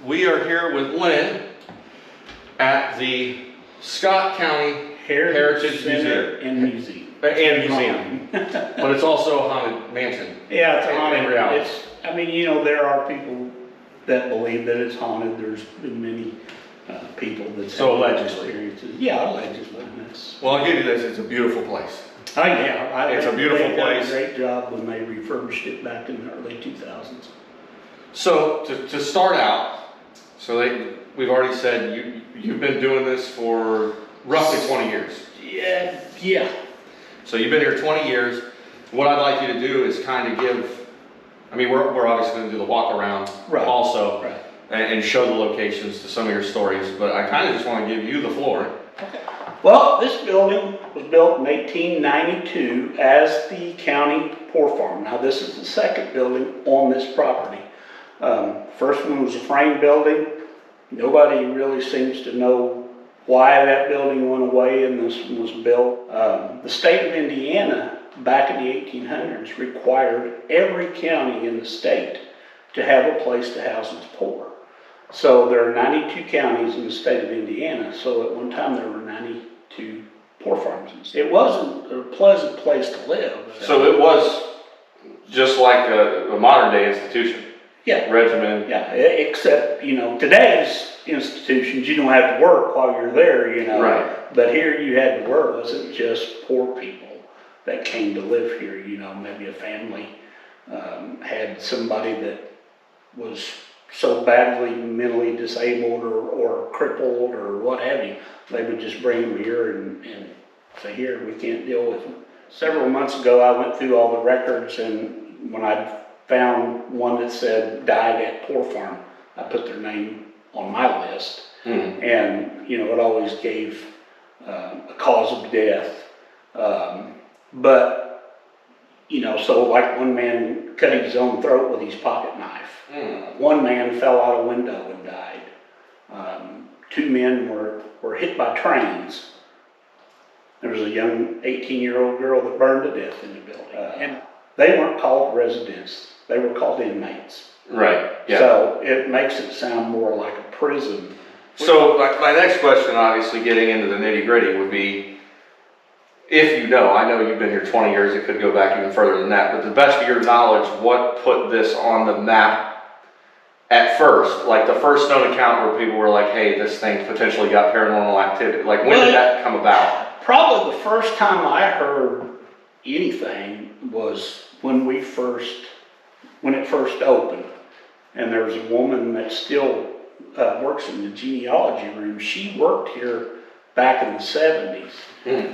We are here with Lynn at the Scott County Heritage Center Museum. and Museum. But it's also a haunted mansion. Yeah, it's a haunted. In reality. I mean, you know, there are people that believe that it's haunted. There's been many people that So have allegedly. experiences. Yeah, allegedly. Well, I'll give you this, it's a beautiful place. Oh yeah, It's a beautiful they place. did a great job when they refurbished it back in the early 2000s. So to start out, we've already said you've been doing this for roughly 20 years. Yeah. So you've been here 20 years. What I'd like you to do is kind of give, I mean, we're obviously going to do the walk around also. Right. And show the locations to some of your stories, but I kind of just want to give you the floor. Okay. Well, this building was built in 1892 as the county poor farm. Now, this is the second building on this property. First one was a frame building. Nobody really seems to know why that building went away and this one was built. The state of Indiana, back in the 1800s, required every county in the state to have a place to house its poor. So there are 92 counties in the state of Indiana, so at one time there were 92 poor farms. It wasn't a pleasant place to live. So it was just like a modern day institution. Yeah. Regimen. Yeah, except, you know, today's institutions, you don't have to work while you're there, you know. Right. But here you had to work. It wasn't just poor people that came to live here, you know, maybe a family had somebody that was so badly mentally disabled or crippled or what have you, they would just bring them here and say, here, we can't deal with them. Several months ago, I went through all the records, and when I found one that said died at poor farm, I put their name on my list. And, you know, it always gave a cause of death. But, you know, so like one man cut his own throat with his pocket knife. One man fell out a window and died. Two men were hit by trains. There was a young 18-year-old girl that burned to death in the building. And they weren't called residents, they were called inmates. Right, yeah. So it makes it sound more like a prison. So my next question, obviously getting into the nitty gritty, would be, if you know, I know you've been here 20 years, it could go back even further than that, but to the best of your knowledge, what put this on the map at first? Like the first known account where people were like, hey, this thing potentially got paranormal activity. Like when did that come about? Probably the first time I heard anything was when it first opened. And there was a woman that still works in the genealogy room. She worked here back in the 70s.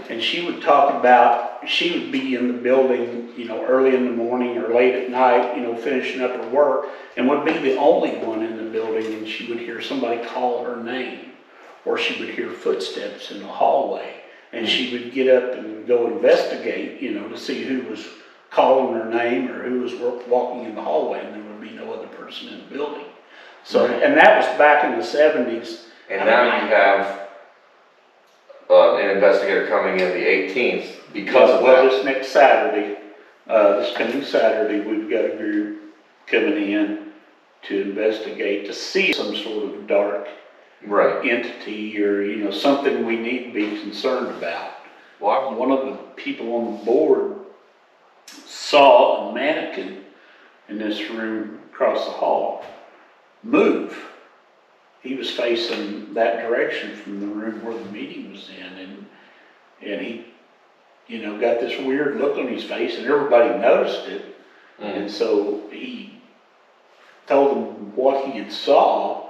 And she would talk about, she would be in the building, you know, early in the morning or late at night, you know, finishing up her work, and would be the only one in the building, and she would hear somebody call her name, or she would hear footsteps in the hallway, and she would get up and go investigate, you know, to see who was calling her name or who was walking in the hallway, and there would be no other person in the building. So, and that was back in the 70s. And now you have an investigator coming in the 18th because of that. This next Saturday, this coming Saturday, we've got a group coming in to investigate, to see some sort of dark entity or, you know, something we need to be concerned about. Well, one of the people on the board saw a mannequin in this room across the hall move. He was facing that direction from the room where the meeting was in, and he, you know, got this weird look on his face, and everybody noticed it. And so he told them what he had saw,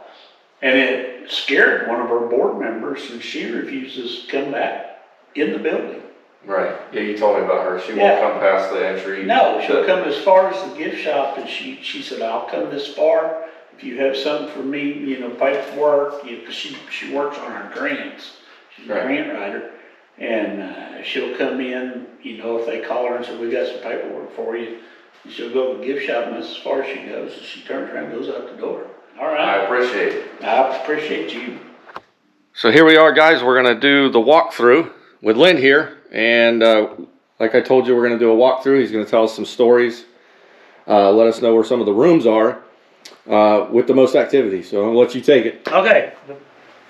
and it scared one of our board members, and she refuses to come back in the building. Right. Yeah, you told me about her. She won't come past the entry. No, she'll come as far as the gift shop, and she said, I'll come this far. If you have something for me, you know, paperwork, because she works on our grants. She's a grant writer. And she'll come in, you know, if they call her and say, we got some paperwork for you. And she'll go to the gift shop, and that's as far as she goes. And she turns around and goes out the door. All right. I appreciate it. I appreciate you. So here we are, guys. We're going to do the walkthrough with Lynn here. And like I told you, we're going to do a walkthrough. He's going to tell us some stories, let us know where some of the rooms are. with the most activity. So I'll let you take it. Okay.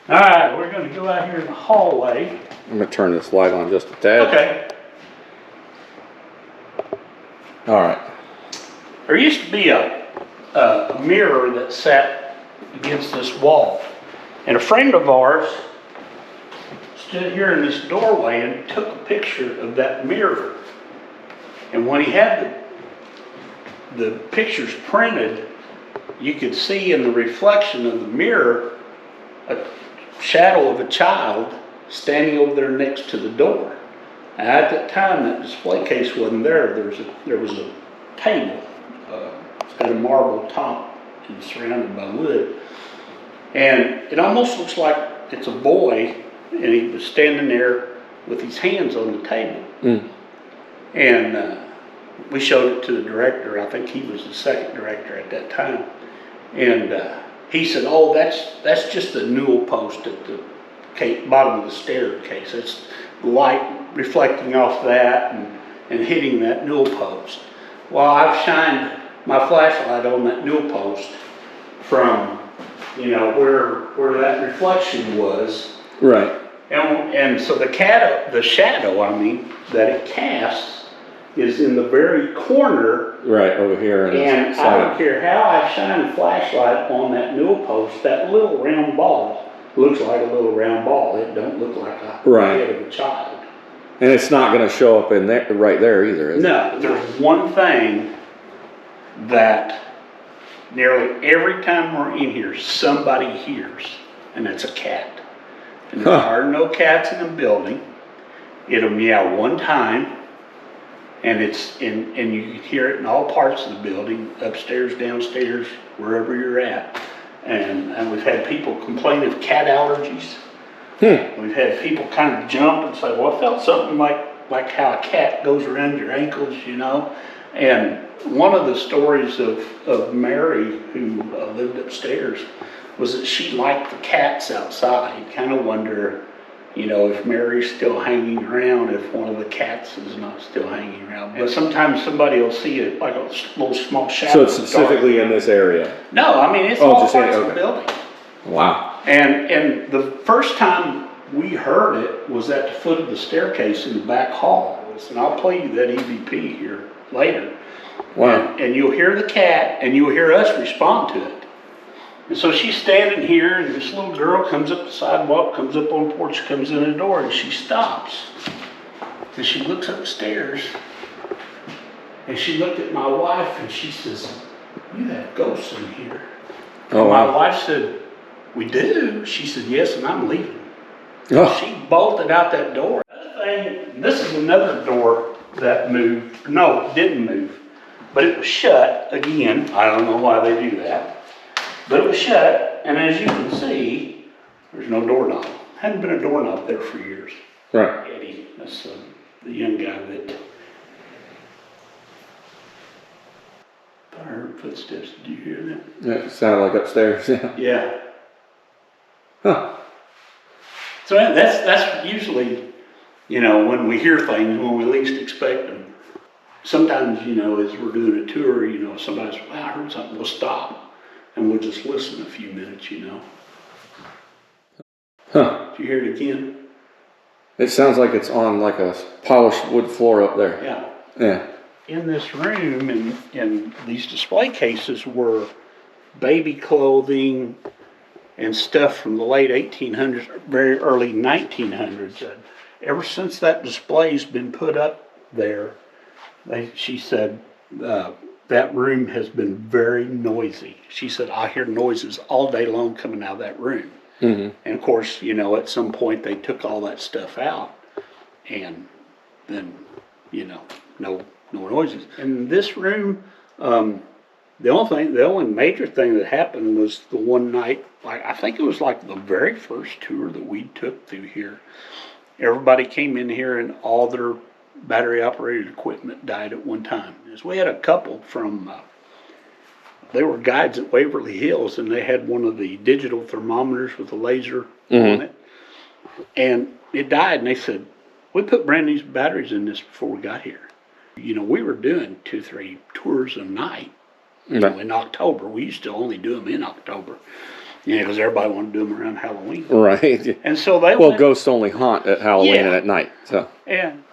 All right, we're gonna go out here in the hallway. I'm gonna turn this light on just a tad. Okay. All right. There used to be a mirror that sat against this wall. And a friend of ours stood here in this doorway and took a picture of that mirror. And when he had the pictures printed, you could see in the reflection of the mirror a shadow of a child standing over there next to the door. And at that time, that display case wasn't there. There was a table. It's got a marble top and surrounded by wood. And it almost looks like it's a boy, and he was standing there with his hands on the table. And we showed it to the director. I think he was the second director at that time. And he said, "Oh, that's just the newel post at the bottom of the staircase. It's light reflecting off that and hitting that newel post." Well, I've shined my flashlight on that newel post from, where that reflection was. Right. And so the shadow, that it casts is in the very corner. Right, over here. And I don't care how I shine a flashlight on that newel post, that little round ball looks like a little round ball. It don't look like a head of a child. And it's not going to show up in there, right there either, is it? No, there's one thing that nearly every time we're in here, somebody hears, and that's a cat. And there are no cats in the building. It'll meow one time, and and you can hear it in all parts of the building, upstairs, downstairs, wherever you're at. And we've had people complain of cat allergies. We've had people kind of jump and say, "Well, I felt something like how a cat goes around your ankles, And one of the stories of Mary, who lived upstairs, was that she liked the cats outside. You kind of wonder, if Mary's still hanging around, if one of the cats is not still hanging around. But sometimes somebody will see it like a little small shadow. So it's specifically in this area? No, it's all parts of the building. Wow. And the first time we heard it was at the foot of the staircase in the back hall. And I'll play you that EVP here later. Wow. And you'll hear the cat, and you'll hear us respond to it. And so she's standing here, and this little girl comes up the sidewalk, comes up on the porch, comes in the door, and she stops. And she looks upstairs, and she looked at my wife, and she says, "You have ghosts in here." Oh, and wow. My wife said, "We do?" She said, "Yes, and I'm leaving." Oh. She bolted out that door. Another thing, this is another door that moved. No, it didn't move, but it was shut again. I don't know why they do that. But it was shut, and as you can see, there's no doorknob. Hadn't been a doorknob there for years. Right. Eddie, that's the young guy that... I heard footsteps. Did you hear that? Yeah, it sounded like upstairs, yeah. Yeah. Huh. So that's usually, when we hear things, when we least expect them. Sometimes, as we're doing a tour, somebody's, "Wow, I heard something," we'll stop. And we'll just listen a few minutes, Huh. Did you hear it again? It sounds like it's on like a polished wood floor up there. Yeah. Yeah. In this room, in these display cases were baby clothing and stuff from the late 1800s, very early 1900s. Ever since that display's been put up there, she said, that room has been very noisy. She said, "I hear noises all day long coming out of that room." Mm-hmm. And of course, at some point they took all that stuff out, and then, no noises. In this room, the only major thing that happened was the one night, I think it was like the very first tour that we took through here. Everybody came in here and all their battery operated equipment died at one time. So we had a couple from, they were guides at Waverly Hills, and they had one of the digital thermometers with a laser on it, and it died, and they said, "We put brand new batteries in this before we got here." We were doing 2-3 tours a night, you know, in October. We used to only do them in October. Yeah, because everybody wanted to do them around Halloween. Right. And so they Well, went, ghosts only haunt at Halloween Yeah. and at night. So and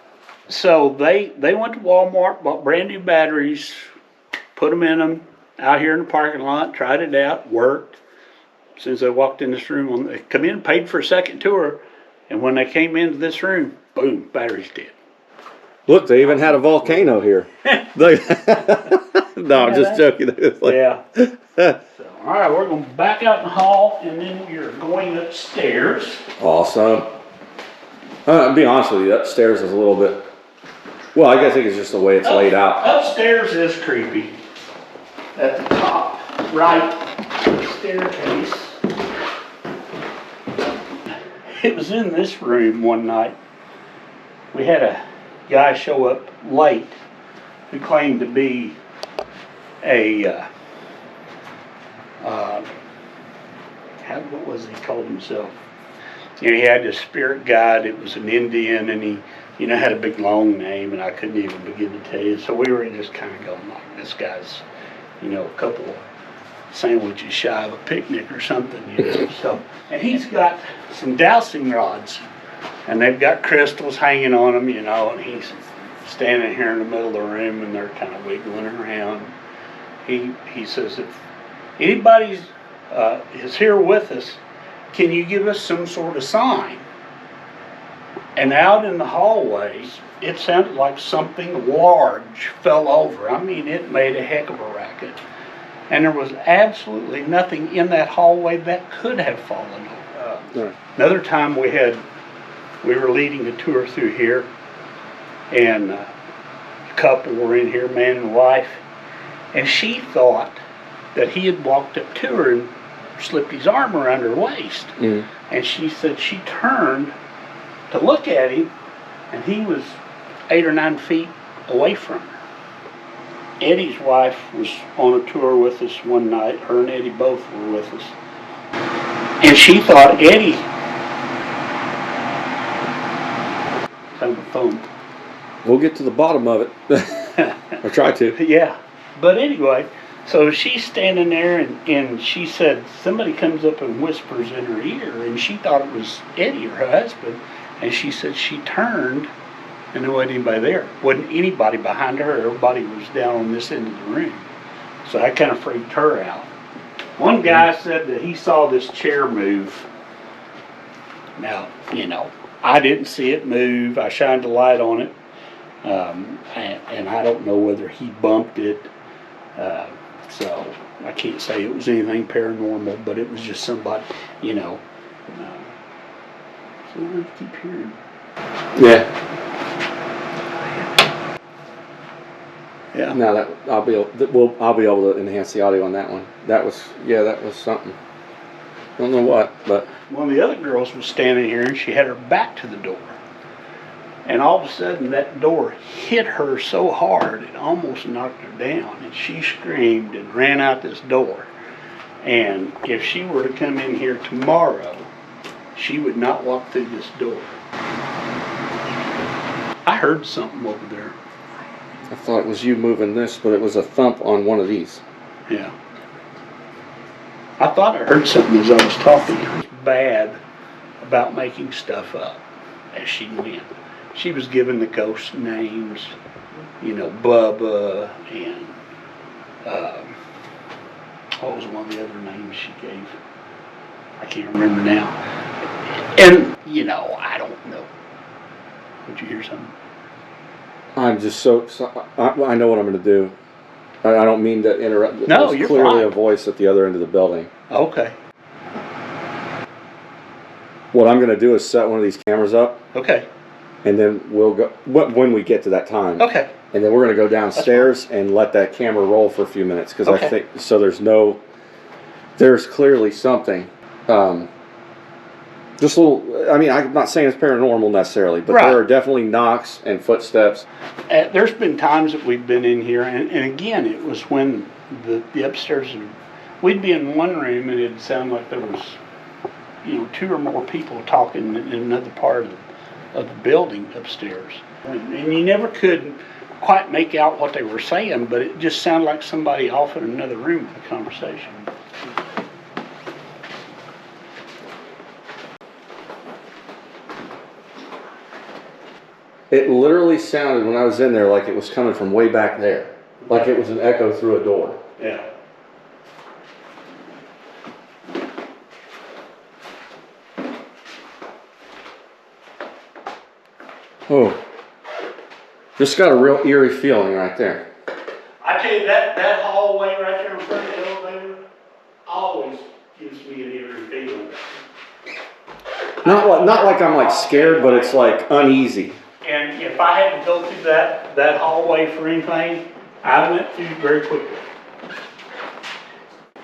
so they went to Walmart, bought brand new batteries, put them in them out here in the parking lot, tried it out, worked. As soon as they walked in this room, they come in, paid for a second tour, and when they came into this room, boom, battery's dead. look, they even had a volcano here. They- no, I'm just joking. It's like- Yeah. So, all right, we're going to back out in the hall, and then you're going upstairs. Awesome. I'll be honest with you, upstairs is a little bit. Well, I think it's just the way it's laid out. Upstairs is creepy. At the top right staircase. It was in this room one night. We had a guy show up late who claimed to be a what was he called himself? You know, he had this spirit guide. It was an Indian, and he, you know, had a big long name, and I couldn't even begin to tell you. So we were just kind of going like, this guy's, you know, a couple of sandwiches shy of a picnic or something, you know. So, and he's got some dowsing rods, and they've got crystals hanging on them, you know, and he's standing here in the middle of the room, and they're kind of wiggling around. He says, if anybody's is here with us, can you give us some sort of sign? And out in the hallways, it sounded like something large fell over. I mean, it made a heck of a racket. And there was absolutely nothing in that hallway that could have fallen over. Right. Another time we were leading a tour through here, and a couple were in here, man and wife, and she thought that he had walked up to her and slipped his arm around her waist. Mm. And she said she turned to look at him, and he was 8 or 9 feet away from her. Eddie's wife was on a tour with us one night. Her and Eddie both were with us. And she thought Eddie on the phone. We'll get to the bottom of it. Or try to. Yeah. But anyway, so she's standing there, and she said somebody comes up and whispers in her ear, and she thought it was Eddie, her husband. And she said she turned, and there wasn't anybody there. Wasn't anybody behind her. Everybody was down on this end of the room. So that kind of freaked her out. One guy said that he saw this chair move. Now, you know, I didn't see it move. I shined a light on it. And I don't know whether he bumped it. So I can't say it was anything paranormal, but it was just somebody, you know. So I keep hearing. Yeah. Yeah. Now that I'll be able to enhance the audio on that one. That was something. Don't know what, but One of the other girls was standing here, and she had her back to the door. And all of a sudden, that door hit her so hard, it almost knocked her down. And she screamed and ran out this door. And if she were to come in here tomorrow, she would not walk through this door. I heard something over there. I thought it was you moving this, but it was a thump on one of these. Yeah. I thought I heard something as I was talking. It was bad about making stuff up as she went. She was giving the ghost names, you know, Bubba and what was one of the other names she gave? I can't remember now. And, you know, I don't know. Did you hear something? I'm just so I know what I'm going to do. I don't mean to interrupt. No, There's you're clearly fine. a voice at the other end of the building. Okay. What I'm going to do is set one of these cameras up, Okay. and then we'll go when we get to that time. Okay. And then we're going to go downstairs and let that camera roll for a few minutes because Okay. I think so. There's clearly something. Just a little. I mean, I'm not saying it's paranormal necessarily, but Right. there are definitely knocks and footsteps. There's been times that we've been in here, and again, it was when the upstairs, we'd be in one room and it'd sound like there was, you know, 2 or more people talking in another part of the building upstairs. And you never could quite make out what they were saying, but it just sounded like somebody off in another room with a conversation. It literally sounded when I was in there like it was coming from way back there. Like it was an echo through a door. Yeah. Oh. Just got a real eerie feeling right there. I tell you, that hallway right there in front of the elevator always gives me an eerie feeling. Not like I'm like scared, but it's like uneasy. And if I had to go through that hallway for anything, I went through very quickly.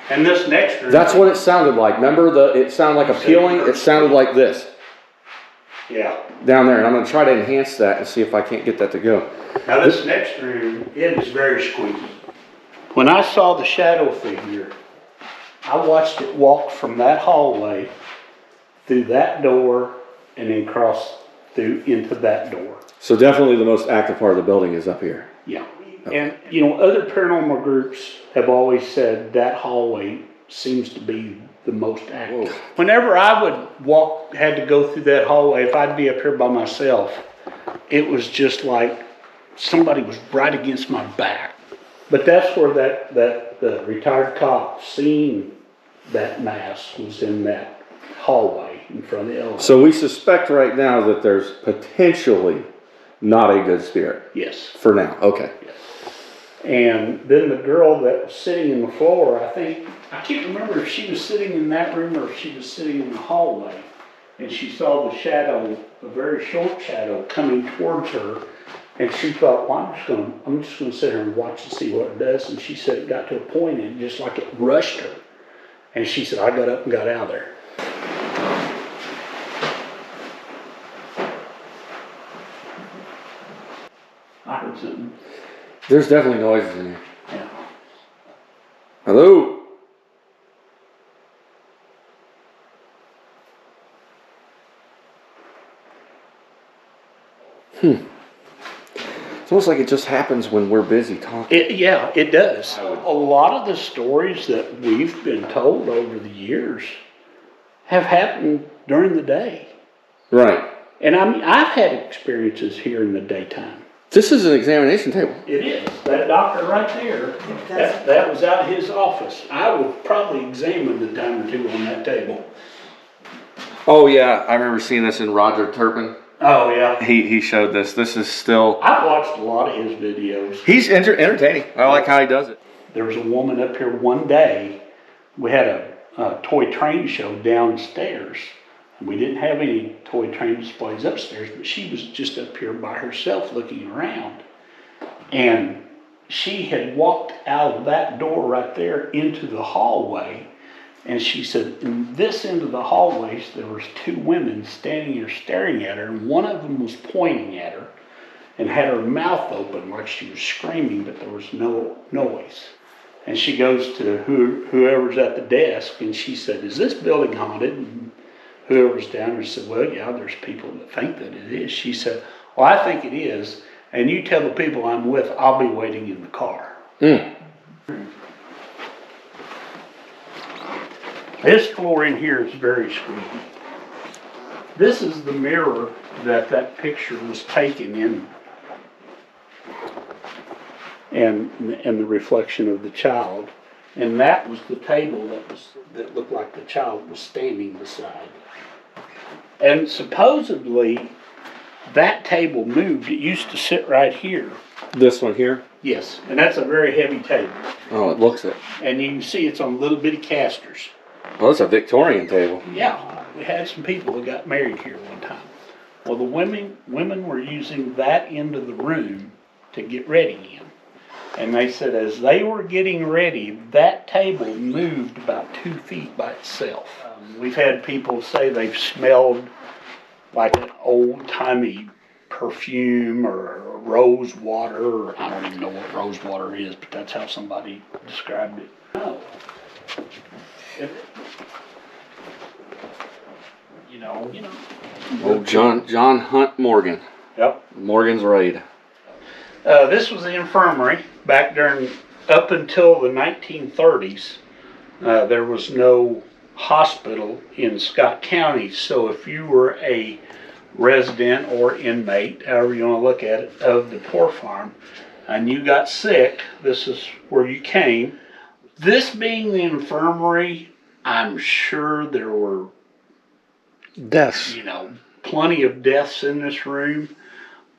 And this next room. That's what it sounded like. Remember it sounded like a peeling? It sounded like this. Yeah. Down there, and I'm going to try to enhance that and see if I can't get that to go. Now this next room, it is very squeaky. When I saw the shadow figure, I watched it walk from that hallway through that door and then cross through into that door. So definitely the most active part of the building is up here. Yeah. And other paranormal groups have always said that hallway seems to be the most active. Whoa. Whenever I would had to go through that hallway, if I'd be up here by myself, it was just like somebody was right against my back. But that's where that retired cop seen that mass was in that hallway in front of the elevator. So we suspect right now that there's potentially not a good spirit. Yes. For now, okay. Yes. And then the girl that was sitting in the floor, I can't remember if she was sitting in that room or if she was sitting in the hallway. And she saw the shadow, a very short shadow, coming towards her. And she thought, well, I'm just gonna sit here and watch and see what it does. And she said it got to a point and just like it rushed her. And she said, I got up and got out of there. I heard something. There's definitely noises in here. Yeah. Hello? It's almost like it just happens when we're busy talking. It does. A lot of the stories that we've been told over the years have happened during the day. Right. And I mean, I've had experiences here in the daytime. This is an examination table. It is. That doctor right there, that was out of his office. I would probably examine a time or two on that table. Oh yeah, I remember seeing this in Roger Turpin. Oh yeah. He showed this. This is still... I've watched a lot of his videos. He's entertaining. I like how he does it. There was a woman up here one day. We had a toy train show downstairs. We didn't have any toy train displays upstairs, but she was just up here by herself looking around. And she had walked out of that door right there into the hallway. And she said, in this end of the hallways, there was two women standing here staring at her, and one of them was pointing at her and had her mouth open like she was screaming, but there was no noise. And she goes to whoever's at the desk, and she said, is this building haunted? And whoever's down there said, well, yeah, there's people that think that it is. She said, well, I think it is, and you tell the people I'm with, I'll be waiting in the car. This floor in here is very squeaky. This is the mirror that picture was taken in, and the reflection of the child. And that was the table that looked like the child was standing beside. And supposedly, that table moved. It used to sit right here. This one here? Yes, and that's a very heavy table. Oh, it looks it. And you can see it's on little bitty casters. Well, it's a Victorian table. Yeah, we had some people that got married here one time. Well, the women were using that end of the room to get ready in. And they said as they were getting ready, that table moved about 2 feet by itself. We've had people say they've smelled like an old-timey perfume or rose water. I don't even know what rose water is, but that's how somebody described it. No. You know. Oh, John Hunt Morgan. Yep. Morgan's Raid. This was the infirmary back up until the 1930s. There was no hospital in Scott County, so if you were a resident or inmate, however you want to look at it, of the poor farm, and you got sick, this is where you came. This being the infirmary, I'm sure there were Deaths. plenty of deaths in this room,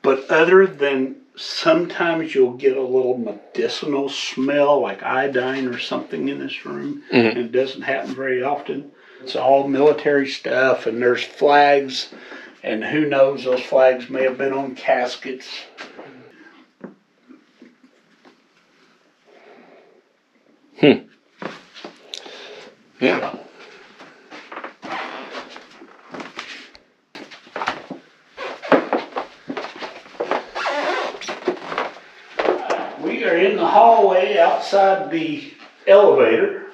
but other than sometimes you'll get a little medicinal smell like iodine or something in this room, and it doesn't happen very often. It's all military stuff, and there's flags, and who knows, those flags may have been on caskets. Yeah. We are in the hallway outside the elevator.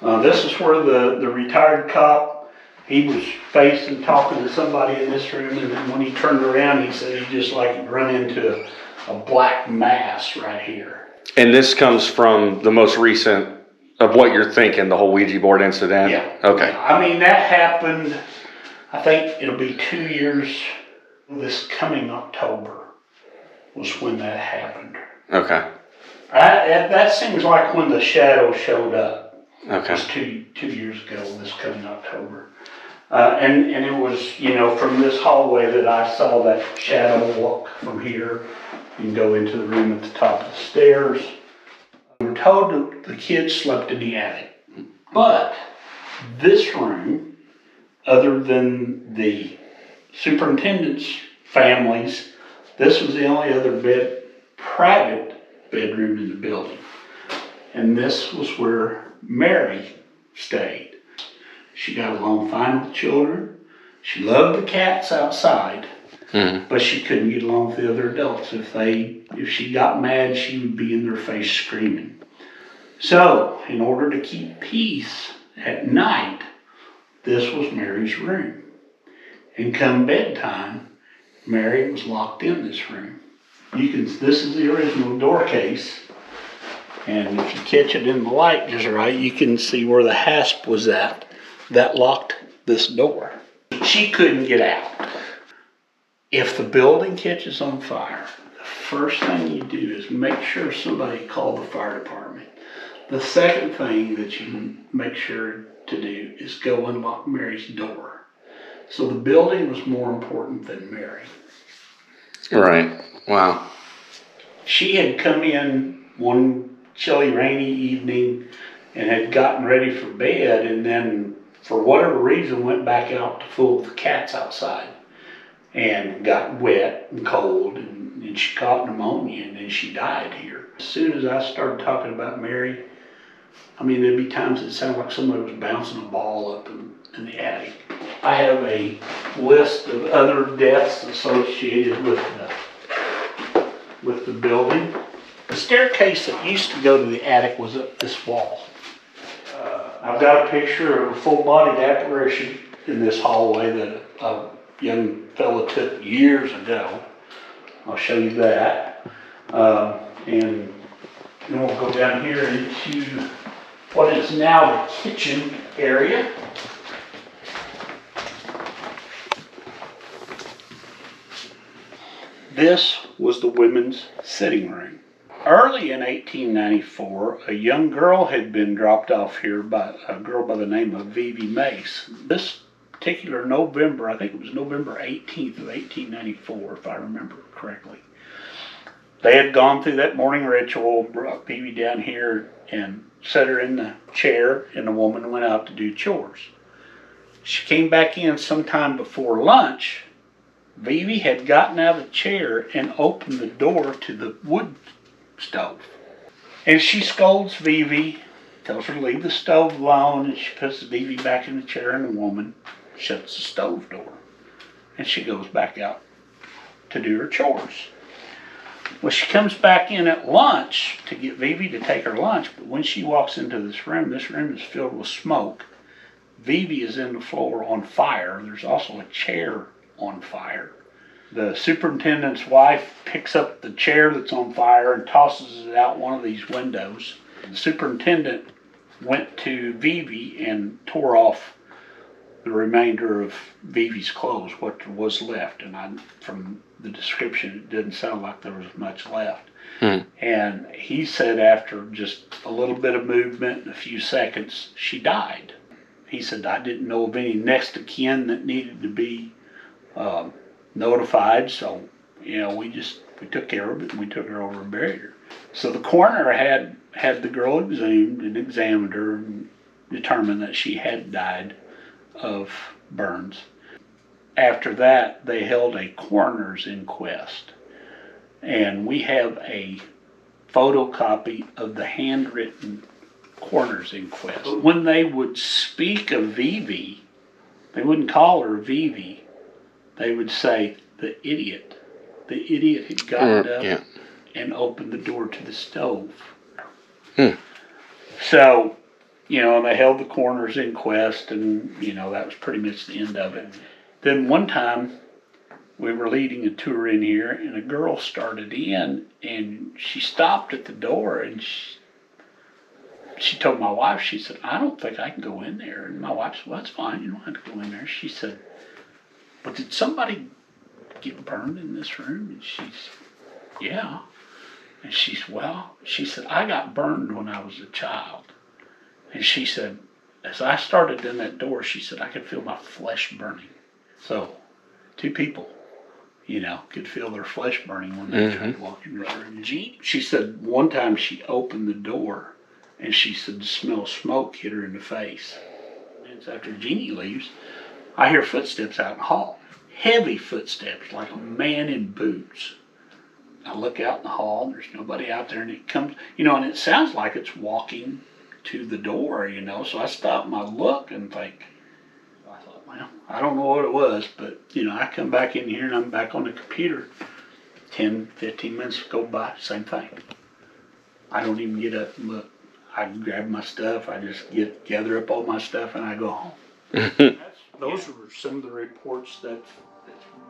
This is where the retired cop, he was facing talking to somebody in this room, and then when he turned around, he said he just like run into a black mass right here. And this comes from the most recent of what you're thinking, the whole Ouija board incident? Yeah. Okay. I mean, that happened, I think it'll be 2 years this coming October was when that happened. Okay. That seems like when the shadow showed up. Okay. It was two years ago, this coming October. And it was, from this hallway that I saw that shadow walk from here and go into the room at the top of the stairs. We were told that the kids slept in the attic. But this room, other than the superintendent's families, this was the only other private bedroom in the building. And this was where Mary stayed. She got along fine with the children. She loved the cats outside, but she couldn't get along with the other adults. If she got mad, she would be in their face screaming. So, in order to keep peace at night, this was Mary's room. And come bedtime, Mary was locked in this room. This is the original door case. And if you catch it in the light just right, you can see where the hasp was at. That locked this door. She couldn't get out. If the building catches on fire, the first thing you do is make sure somebody called the fire department. The second thing that you make sure to do is go unlock Mary's door. So the building was more important than Mary. Right. Wow. She had come in one chilly, rainy evening and had gotten ready for bed, and then for whatever reason went back out to fool with the cats outside and got wet and cold, and she caught pneumonia, and then she died here. As soon as I started talking about Mary, I mean, there'd be times it sounded like somebody was bouncing a ball up in the attic. I have a list of other deaths associated with the building. The staircase that used to go to the attic was up this wall. I've got a picture of a full-bodied apparition in this hallway that a young fella took years ago. I'll show you that. And then we'll go down here into what is now the kitchen area. This was the women's sitting room. Early in 1894, a young girl had been dropped off here by a girl by the name of Vivi Mace. This particular November, I think it was November 18th of 1894, if I remember correctly. They had gone through that morning ritual, brought Vivi down here and set her in the chair, and the woman went out to do chores. She came back in sometime before lunch. Vivi had gotten out of the chair and opened the door to the wood stove. And she scolds Vivi, tells her to leave the stove alone, and she puts Vivi back in the chair, and the woman shuts the stove door. And she goes back out to do her chores. Well, she comes back in at lunch to get Vivi to take her lunch, but when she walks into this room is filled with smoke. Vivi is in the floor on fire. There's also a chair on fire. The superintendent's wife picks up the chair that's on fire and tosses it out one of these windows. The superintendent went to Vivi and tore off the remainder of Vivi's clothes, what was left. And from the description, it didn't sound like there was much left. And he said after just a little bit of movement, a few seconds, she died. He said, I didn't know of any next of kin that needed to be notified, so, we took care of it, and we took her over and buried her. So the coroner had the girl exhumed and examined her and determined that she had died of burns. After that, they held a coroner's inquest, and we have a photocopy of the handwritten coroner's inquest. When they would speak of Vivi, they wouldn't call her Vivi. They would say, the idiot. The idiot had gotten up and opened the door to the stove. So, they held the coroner's inquest, and, that was pretty much the end of it. Then one time, we were leading a tour in here, and a girl started in, and she stopped at the door, and she told my wife, she said, I don't think I can go in there. And my wife said, well, that's fine, you don't have to go in there. She said, but did somebody get burned in this room? And she's, yeah. And she said, I got burned when I was a child. And she said, as I started in that door, she said, I could feel my flesh burning. So, 2 people, could feel their flesh burning when they tried walking in this room. She said one time she opened the door, and she said the smell of smoke hit her in the face. And after Jeannie leaves, I hear footsteps out in the hall. Heavy footsteps, like a man in boots. I look out in the hall, and there's nobody out there, and it comes, and it sounds like it's walking to the door, so I stop and I look and think, I thought, well, I don't know what it was, but, I come back in here and I'm back on the computer. 10, 15 minutes go by, same thing. I don't even get up and look. I grab my stuff, I just gather up all my stuff, and I go home. Those are some of the reports that's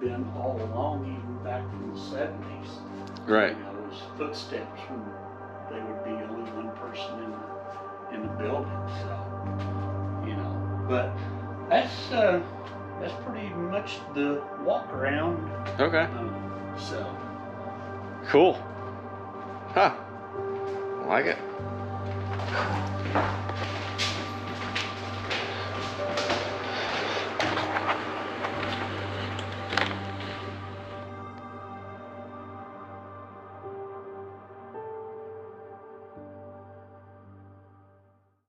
been all along, even back in the 70s. Right. Those footsteps when they would be only one person in the building. So, but that's pretty much the walk around. Okay. So. Cool. Huh. I like it.